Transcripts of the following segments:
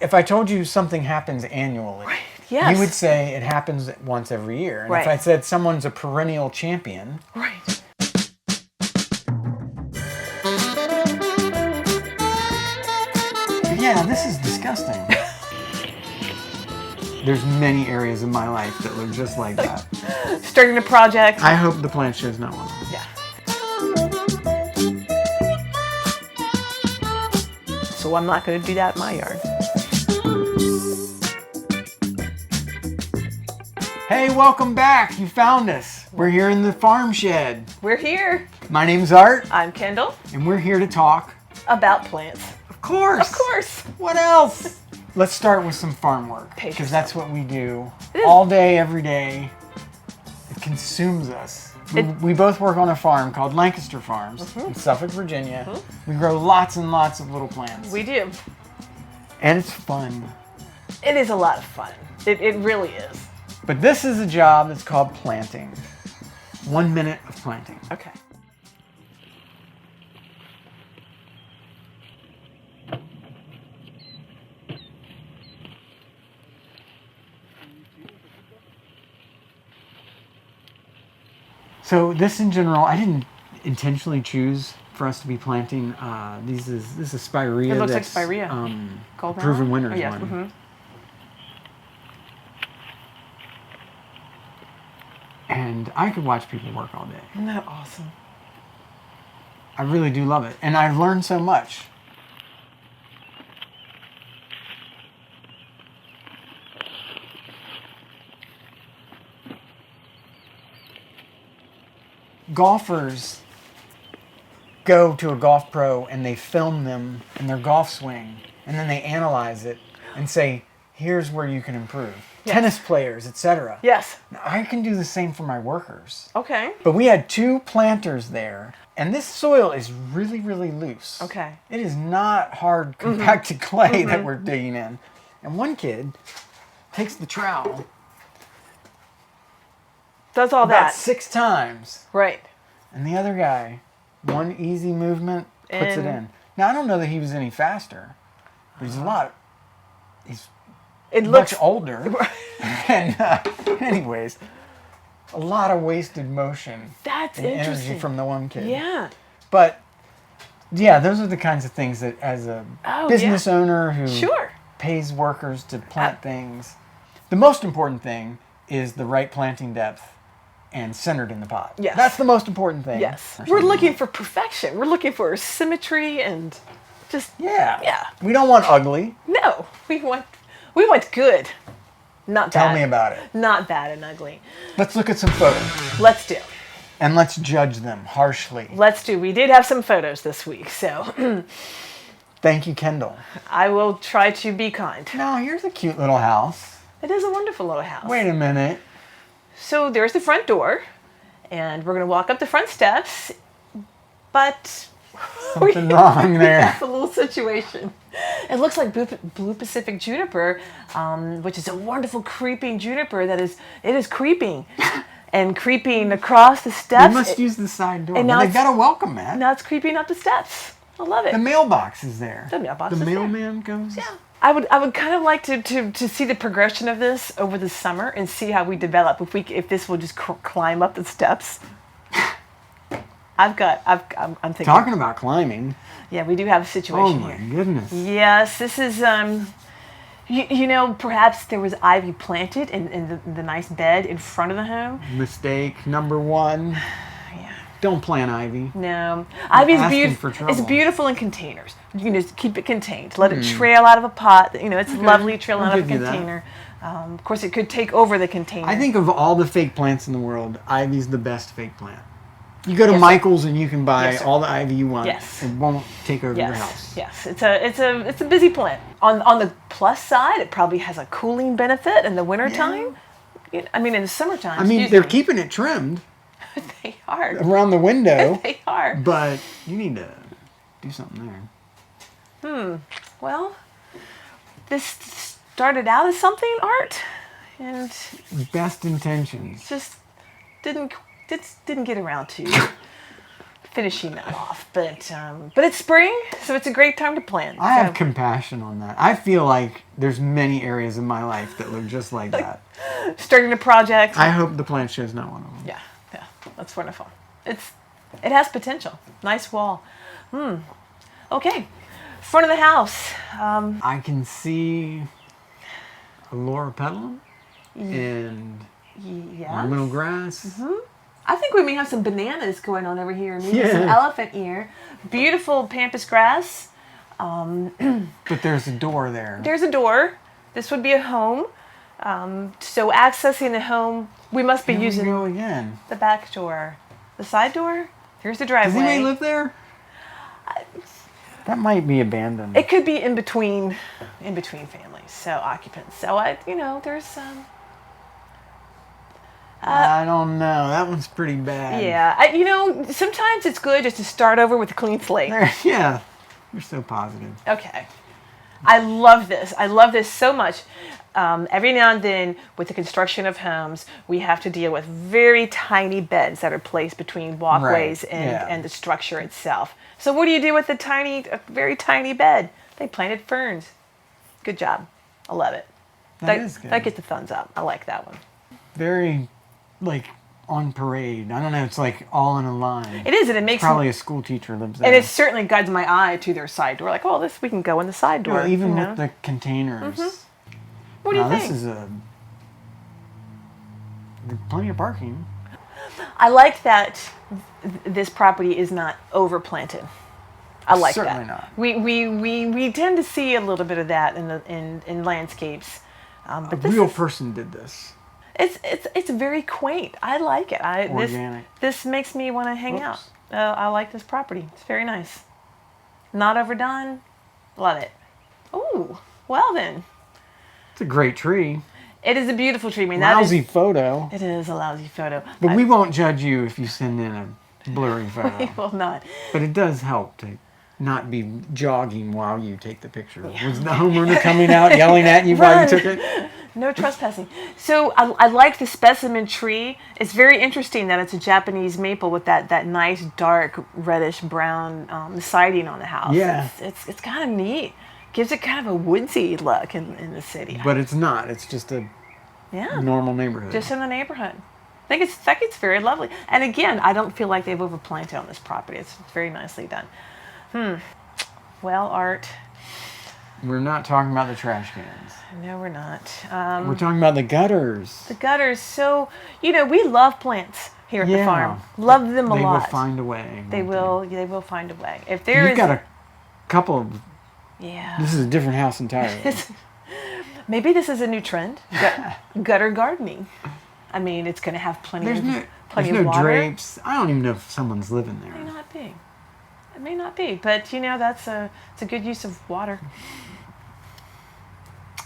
if I told you something happens annually, Right. Yes. you would say it happens once every year. And Right. if I said someone's a perennial champion, Right. yeah, this is disgusting. There's many areas of my life that look just like that. Starting a project. I hope the plant show's not one of them. Yeah. So I'm not going to do that in my yard. Hey, welcome back. You found us. We're here in the farm shed. We're here. My name's Art, I'm Kendhal. and we're here to talk. About plants. Of course. Of course. What else? Let's start with some farm work, Pace because that's what we do It is. all day, every day. It consumes us. We both work on a farm called Lancaster Farms in Suffolk, Virginia. We grow lots and lots of little plants. We do. And it's fun. It is a lot of fun. It really is. But this is a job that's called planting. 1 minute of planting. Okay. So this in general, I didn't intentionally choose for us to be planting. This is spirea. It looks like that's, spirea. Goldenrod? Proven winners Oh, yes. one. Mm-hmm. And I could watch people work all day. Isn't that awesome? I really do love it. And I've learned so much. Golfers go to a golf pro and they film them in their golf swing, and then they analyze it and say, here's where you can improve. Yes. Tennis players, etc. Yes. Now, I can do the same for my workers. Okay. But we had 2 planters there, and this soil is really, really loose. Okay. It is not hard, compacted clay that we're digging in. And one kid takes the trowel Does all about that. 6 times, Right. and the other guy, one easy movement, puts it in. Now, I don't know that he was any faster, but he's It looks much older. And anyways, a lot of wasted motion That's and energy interesting. from the one kid. Yeah. But yeah, those are the kinds of things that as a business owner who Sure. pays workers to plant things, the most important thing is the right planting depth and centered in the pot. Yes. That's the most important thing. Yes. We're looking for perfection. We're looking for symmetry and just Yeah. We don't want ugly. no. We want good. Not bad. Tell me about it. Not bad and ugly. Let's look at some photos Let's do. and let's judge them harshly. Let's do. We did have some photos this week, so Thank you, Kendall. I will try to be kind. Now, here's a cute little house. It is a wonderful little house. Wait a minute. So there's the front door, and we're going to walk up the front steps, but Something wrong there. It's a little situation. It looks like blue Pacific juniper, which is a wonderful creeping juniper that is creeping and creeping across the steps. You must use the side door. and But now they've it's- got a welcome mat. Now it's creeping up the steps. I love it. The mailbox is there. The mailbox The is there. mailman goes. Yeah. I would kind of like to see the progression of this over the summer and see how we develop. If this will just climb up the steps. I'm thinking. Talking about climbing. Yeah, we do have a Oh situation my here. goodness. Yes, this is you know, perhaps there was ivy planted in the nice bed in front of the home. Mistake number 1. Yeah. Don't plant ivy. No, ivy's asking beautiful. for It's trouble. beautiful in containers. You can just keep it contained. Let it trail out of a pot. You know, it's lovely trailing I'll out of a give you that. container. Of course, it could take over the container. I think of all the fake plants in the world, ivy's the best fake plant. You go to Yes, sir. Michael's and you can buy Yes, sir. all the ivy you want. Yes. It won't take over your Yes, house. yes, it's a busy plant. On the plus side, it probably has a cooling benefit in the wintertime. I mean, in the summertime. I mean, excuse they're me. keeping it trimmed They are. around the window, They are. but you need to do something there. Well, this started out as something, Art, and Best intentions. just didn't get around to finishing that off. But it's spring, so it's a great time to plant. I have compassion on that. I feel like there's many areas in my life that look just like that. Starting a project. I hope the plant show is not one of them. Yeah, that's wonderful. It has potential. Nice wall. Okay, front of the house. I can see a Laura petalum and Yes. ornamental grass. I think we may have some bananas going on over here. Maybe some elephant ear. Beautiful pampas grass. But there's a door there. There's a door. This would be a home. So accessing the home, we must be using go again. the back door. The side door? Here's the driveway. Does anybody live there? That might be abandoned. It could be in between families, so occupants. So there's I don't know. That one's pretty bad. yeah. Sometimes it's good just to start over with a clean slate. Yeah. You're so positive. Okay. I love this. I love this so much. Every now and then, with the construction of homes, we have to deal with very tiny beds that are placed between walkways and the structure itself. So what do you do with a very tiny bed? They planted ferns. Good job. I love it. That is good. That gets the thumbs up. I like that one. Very, on parade. I don't know. It's all in a line. It is, and it makes Probably a school teacher lives there. and it certainly guides my eye to their side door. Like, this we can go in the side door. Well, even with the containers. What do you think? This is there's plenty of parking. I like that this property is not overplanted. I like Certainly that. not. We tend to see a little bit of that in landscapes. A real person did this. It's very quaint. I like it. Organic. This makes me want to hang out. I like this property. It's very nice. Not overdone. Love it. Oh, well then. It's a great tree. It is a beautiful tree. I mean, Lousy photo. It is a lousy photo. But we won't judge you if you send in a blurry photo. We will not. But it does help to not be jogging while you take the picture. Was the homeowner coming out yelling at you while you took it? No trespassing. So I like the specimen tree. It's very interesting that it's a Japanese maple with that nice dark reddish brown siding on the house. Yeah. It's kind of neat. Gives it kind of a woodsy look in the city. But it's not. It's just a normal neighborhood. Just in the neighborhood. I think it's very lovely. And again, I don't feel like they've overplanted on this property. It's very nicely done. Well, Art. We're not talking about the trash cans. No, we're not. We're talking about the gutters. The gutters. So, we love plants here at the farm. Love them a lot. They will find a way. They will find a way. If You've got a couple of... Yeah. This is a different house entirely. Maybe this is a new trend. Gutter gardening. I mean, it's going to have plenty of water. Drapes. I don't even know if someone's living there. It may not be. It may not be, but it's a good use of water.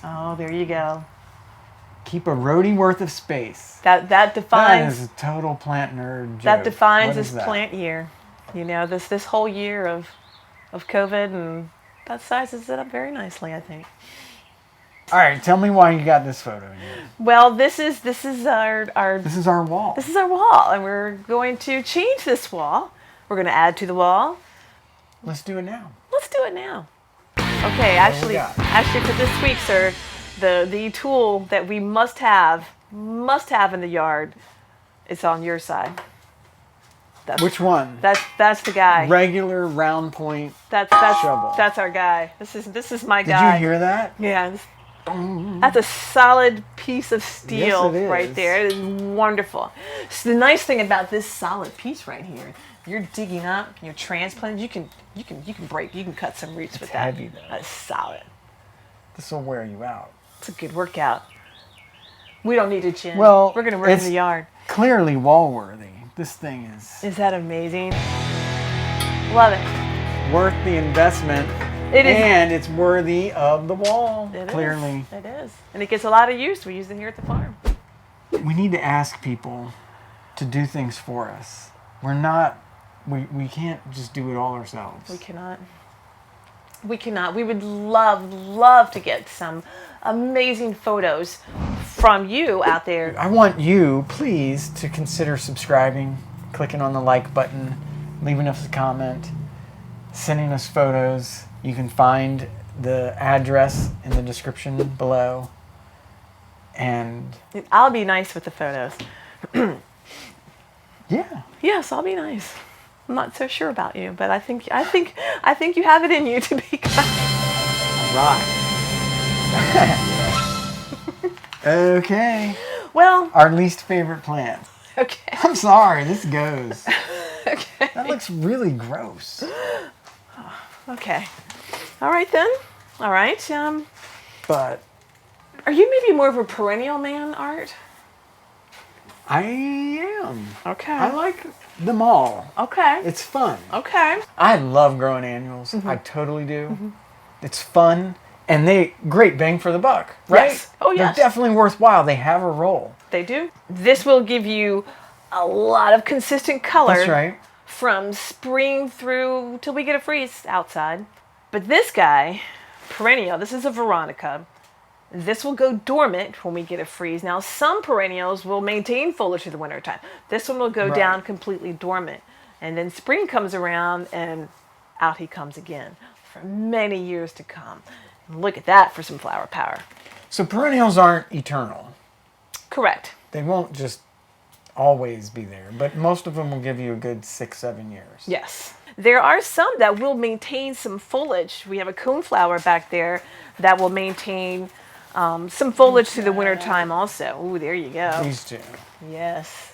Oh, there you go. Keep a roadie worth of space. That defines. That is a total plant nerd joke. That defines this plant year. This whole year of COVID, and that sizes it up very nicely, I think. All right, tell me why you got this photo in here. Well, this is our This is our wall. This is our wall, and we're going to change this wall. We're going to add to the wall. Let's do it now. Let's do it now. Okay, actually for this week, sir, the tool that we must have in the yard is on your side. Which one? That's the guy. Regular round point shovel. That's our guy. This is my guy. Did you hear that? Yeah. That's a solid piece of steel right there. It is wonderful. So the nice thing about this solid piece right here, you're digging up, you're transplanting, you can cut some roots with that. It's heavy though. That's solid. This will wear you out. It's a good workout. We don't need a chin. Well, we're gonna work in the yard. Clearly wall worthy. This thing is. Is that amazing? Love it. Worth the investment. It is. And it's worthy of the wall. It clearly. It is. And it gets a lot of use. We use it here at the farm. We need to ask people to do things for us. We're not. We can't just do it all ourselves. We cannot. We would love to get some amazing photos from you out there. I want you, please, to consider subscribing, clicking on the like button, leaving us a comment, sending us photos. You can find the address in the description below. And I'll be nice with the photos. yeah. Yes, I'll be nice. I'm not so sure about you, but I think you have it in you to be kind. Right. Okay. Well, Our least favorite plant. okay. I'm sorry, this goes. Okay. That looks really gross. Okay. All right then. All right. But Are you maybe more of a perennial man, Art? I am. Okay. I like them all. Okay. It's fun. Okay. I love growing annuals. I totally do. It's fun. And they great bang for the buck, right? Yes. Oh, yes. They're definitely worthwhile. They have a role. They do. This will give you a lot of consistent color. That's right. From spring through till we get a freeze outside. But this guy, perennial, this is a Veronica. This will go dormant when we get a freeze. Now, some perennials will maintain foliage through the wintertime. This one will go down completely dormant. And then spring comes around and out he comes again for many years to come. And look at that for some flower power. So perennials aren't eternal. Correct. They won't just always be there, but most of them will give you a good 6-7 years. Yes. There are some that will maintain some foliage. We have a coneflower back there that will maintain some foliage through the wintertime also. Ooh, there you go. These two. Yes.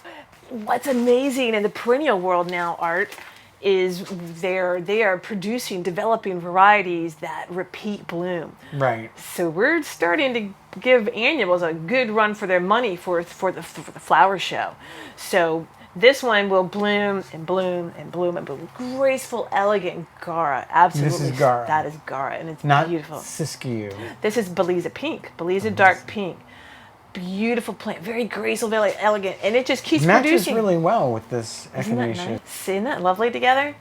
What's amazing in the perennial world now, Art, is they are producing, developing varieties that repeat bloom. Right. So we're starting to give annuals a good run for their money for the flower show. So this one will bloom and bloom and bloom and bloom. Graceful, elegant Gara. Absolutely. This is Gara. That is Gara, and it's Not beautiful. Siskiyou. This is Belize pink. Belize dark pink. Beautiful plant. Very graceful, very elegant. And it just keeps Matches producing. really well with this Isn't that echinacea. nice? Isn't that lovely together?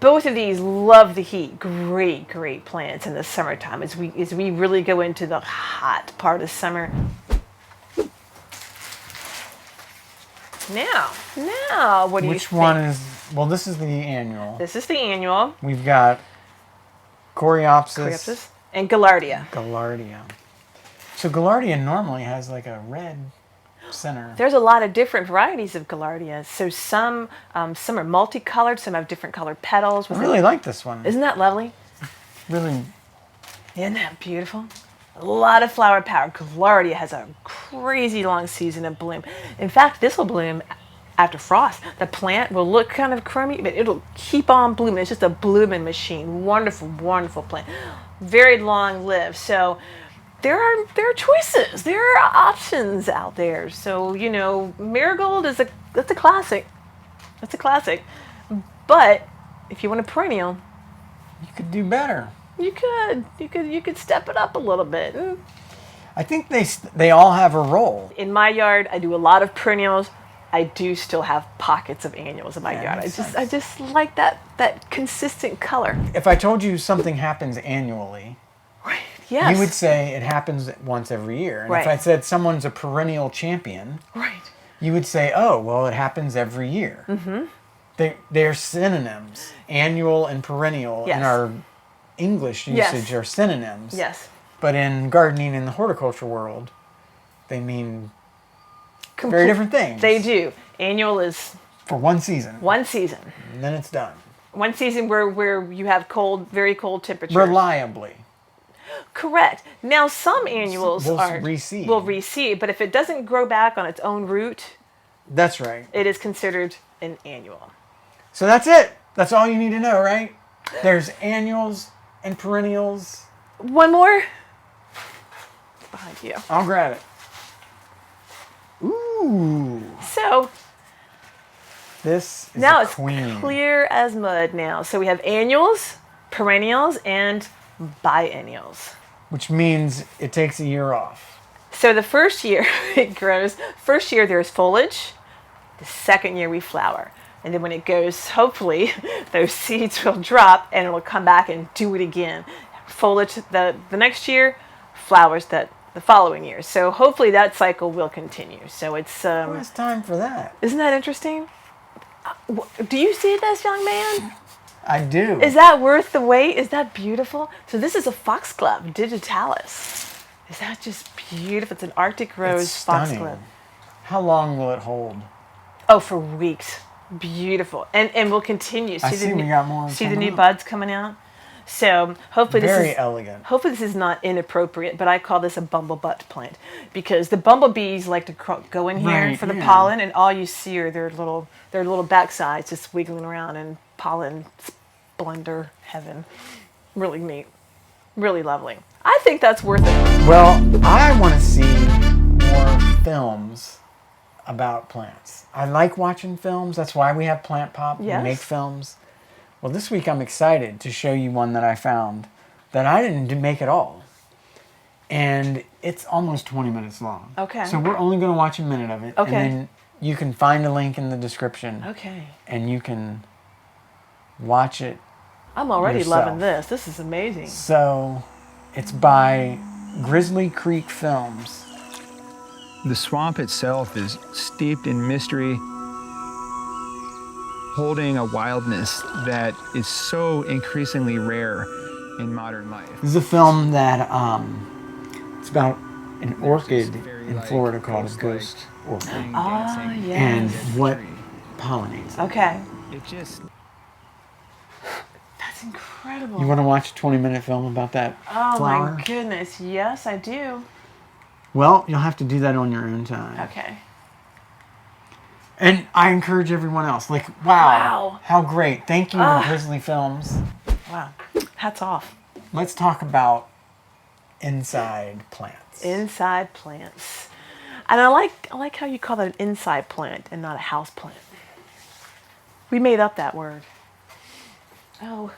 Both of these love the heat. Great, great plants in the summertime as we really go into the hot part of summer. Now, what do you think? Which one is, well, this is the annual. This is the annual. We've got Coreopsis and Gallardia. Gallardia. So Gallardia normally has like a red center. There's a lot of different varieties of Gallardia. So some are multicolored, some have different colored petals. I really like this one. Isn't that lovely? Really. Isn't that beautiful? A lot of flower power. Gallardia has a crazy long season of bloom. In fact, this will bloom after frost. The plant will look kind of crummy, but it'll keep on blooming. It's just a blooming machine. Wonderful, wonderful plant. Very long lived. So there are choices. There are options out there. So, you know, marigold that's a classic. That's a classic. But if you want a perennial, You could do better. you could step it up a little bit. I think they all have a role. In my yard, I do a lot of perennials. I do still have pockets of annuals in my Yeah, yard. makes I just like that consistent color. If I told you something happens annually, Right. Yes. you would say it happens once every year. And Right. if I said someone's a perennial champion, Right. you would say, oh, well, it happens every year. Mm-hmm. They're synonyms. Annual and perennial Yes. in our English usage are synonyms. Yes. But in gardening in the horticulture world, they mean very different things. They do. Annual is For one season. one season. And then it's done. One season where you have very cold temperatures. Reliably. Correct. Now some annuals Will are reseed. will reseed, but if it doesn't grow back on its own root, That's right. it is considered an annual. So that's it. That's all you need to know, right? There's annuals and perennials. One more. It's behind you. I'll grab it. Ooh. So This is now a it's queen. clear as mud now. So we have annuals, perennials, and biennials. Which means it takes a year off. So the first year it grows. First year there's foliage. The second year we flower. And then when it goes, hopefully, those seeds will drop and it'll come back and do it again. Foliage the next year, flowers the following year. So hopefully that cycle will continue. So it's Who has time for that? isn't that interesting? Do you see this, young man? I do. Is that worth the wait? Is that beautiful? So this is a foxglove, digitalis. Is that just beautiful? It's an Arctic rose It's stunning. foxglove. How long will it hold? Oh, for weeks. Beautiful. And we'll continue. I see we got more. See the new buds coming out? So hopefully this Very is elegant. Hopefully this is not inappropriate, but I call this a bumblebutt plant because the bumblebees like to go in here for the pollen, and all you see are their little backsides just wiggling around in pollen splendor heaven. Really neat, really lovely. I think that's worth it. Well, I want to see more films about plants. I like watching films. That's why we have Plant Pop. Yes. We make films. Well, this week I'm excited to show you one that I found that I didn't make at all. And it's almost 20 minutes long. Okay. So we're only going to watch a minute of it. Okay. And then you can find a link in the description. Okay. And you can watch it. I'm already yourself. loving this. This is amazing. So it's by Grizzly Creek Films. The swamp itself is steeped in mystery, holding a wildness that is so increasingly rare in modern life. This is a film that it's about an orchid in Florida called a ghost orchid. Ah, yes. And what pollinates it. Okay. It just... That's incredible. You want to watch a 20-minute film about that flower? My goodness. Yes, I do. Well, you'll have to do that on your own time. Okay. And I encourage everyone else. Like, wow. How great. Thank you, Grizzly Films. Wow. Hats off. Let's talk about inside plants. Inside plants. And I like how you call that an inside plant and not a house plant. We made up that word. Oh,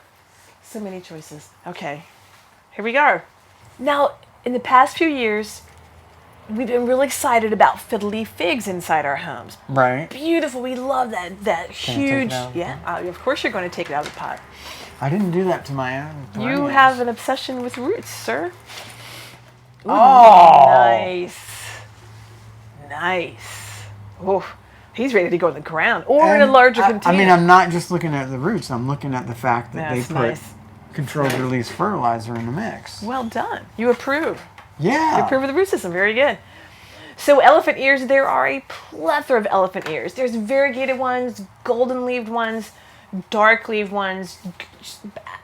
so many choices. Okay. Here we go. Now, in the past few years, we've been really excited about Fiddly Figs inside our homes. Right. Beautiful. We love that huge. Of course you're going to take it out of the pot. I didn't do that to my own. You perennials. have an obsession with roots, sir. Ooh, Oh. Nice. Nice. Oh, he's ready to go in the ground or in a larger container. I mean, I'm not just looking at the roots. I'm looking at the fact that That's they put nice. controlled release fertilizer in the mix. Well done. You approve. Yeah. You approve of the root system. Very good. So elephant ears, there are a plethora of elephant ears. There's variegated ones, golden-leaved ones, dark-leaved ones,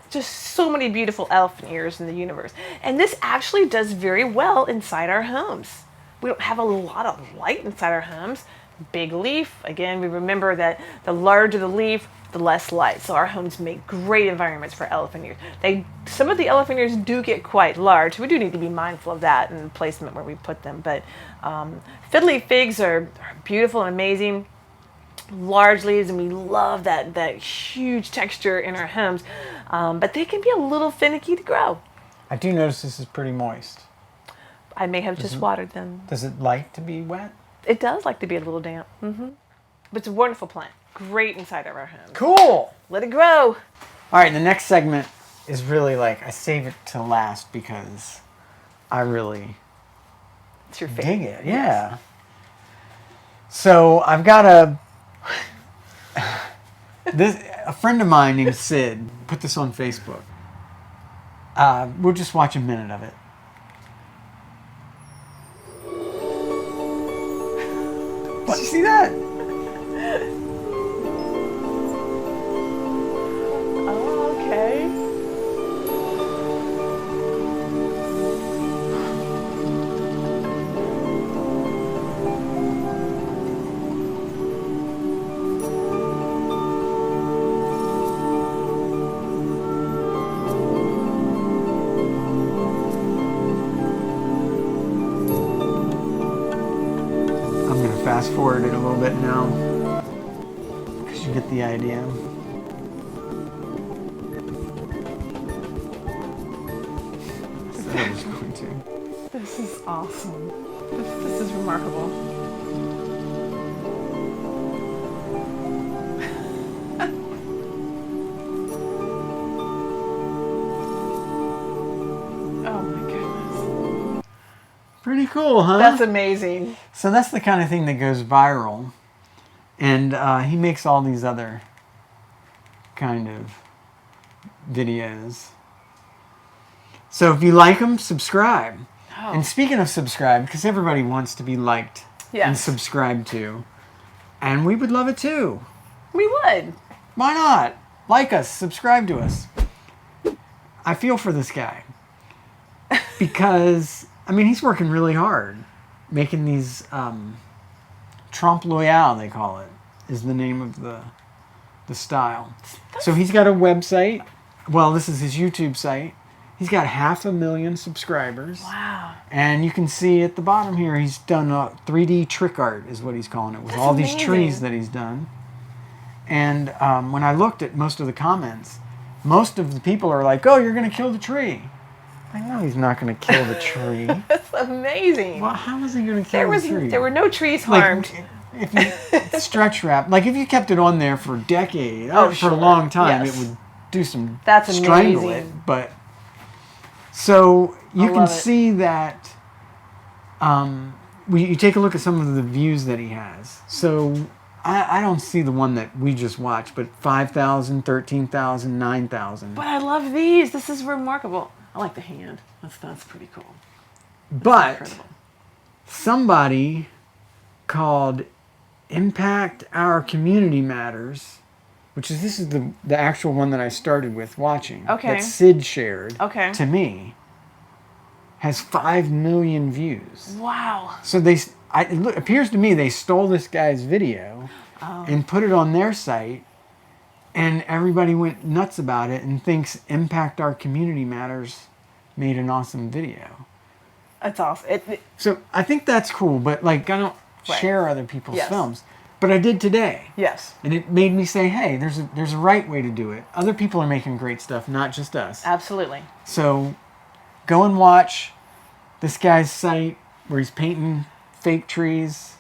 just so many beautiful elephant ears in the universe. And this actually does very well inside our homes. We don't have a lot of light inside our homes. Big leaf, again, we remember that the larger the leaf, the less light. So our homes make great environments for elephant ears. Some of the elephant ears do get quite large. We do need to be mindful of that and the placement where we put them. But Fiddly Figs are beautiful and amazing. Large leaves, and we love that huge texture in our homes. But they can be a little finicky to grow. I do notice this is pretty moist. I may have just watered them. Does it like to be wet? It does like to be a little damp. But it's a wonderful plant. Great inside of our homes. Cool. Let it grow. All right, the next segment is really like, I save it to last because I really It's your favorite. dig it. Yeah. So I've got a friend of mine named Sid put this on Facebook. We'll just watch a minute of it. Did you see that? Oh, okay. Fast forward it a little bit now because you get the idea. So I'm just going to. This is awesome. This is remarkable. Oh my goodness. Pretty cool, huh? That's amazing. So that's the kind of thing that goes viral. And he makes all these other kind of videos. So if you like him, subscribe. Oh. And speaking of subscribe, because everybody wants to be liked and Yes. subscribed to, and we would love it too. We would. Why not? Like us, subscribe to us. I feel for this guy. Because, I mean, he's working really hard. Making these, Trompe L'Oeil, they call it, is the name of the style. So he's got a website. Well, this is his YouTube site. He's got 500,000 subscribers. Wow. And you can see at the bottom here, he's done 3D trick art, is what he's calling it, with That's all these amazing. trees that he's done. And when I looked at most of the comments, most of the people are like, "Oh, you're going to kill the tree." I know he's not going to kill the tree. That's amazing. Well, how is he going to kill the tree? There were no trees harmed. Like, if you stretch wrap, like if you kept it on there for a decade, Oh, or for sure. a long time, Yes. it would do some That's strangle amazing. it. But so you I can love it. see that. You take a look at some of the views that he has. So I don't see the one that we just watched, but 5,000, 13,000, 9,000. But I love these. This is remarkable. I like the hand. That's pretty cool. But Incredible. somebody called Impact Our Community Matters, which is this is the actual one that I started with watching. Okay. That Sid shared Okay. to me, has 5 million views. Wow. So it appears to me they stole this guy's video and put it on their site, and everybody went nuts about it and thinks Impact Our Community Matters made an awesome video. That's awesome. So I think that's cool, but like I don't Right. share other people's Yes. films. But I did today. Yes. And it made me say, hey, there's a right way to do it. Other people are making great stuff, not just us. Absolutely. So go and watch this guy's site where he's painting fake trees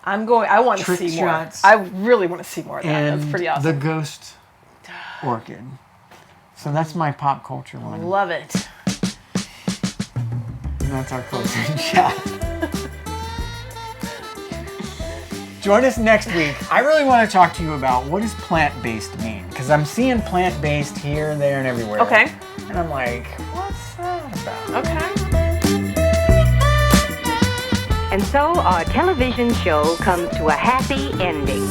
I want to Trick see more. shots. I really want to see more of that. and That's pretty the awesome. ghost orchid. So that's my pop culture one. Love it. And that's our closing shot. Join us next week. I really want to talk to you about what does plant-based mean? Because I'm seeing plant-based here, there, and everywhere. Okay. And I'm like, what's that about? Okay. And so our television show comes to a happy ending.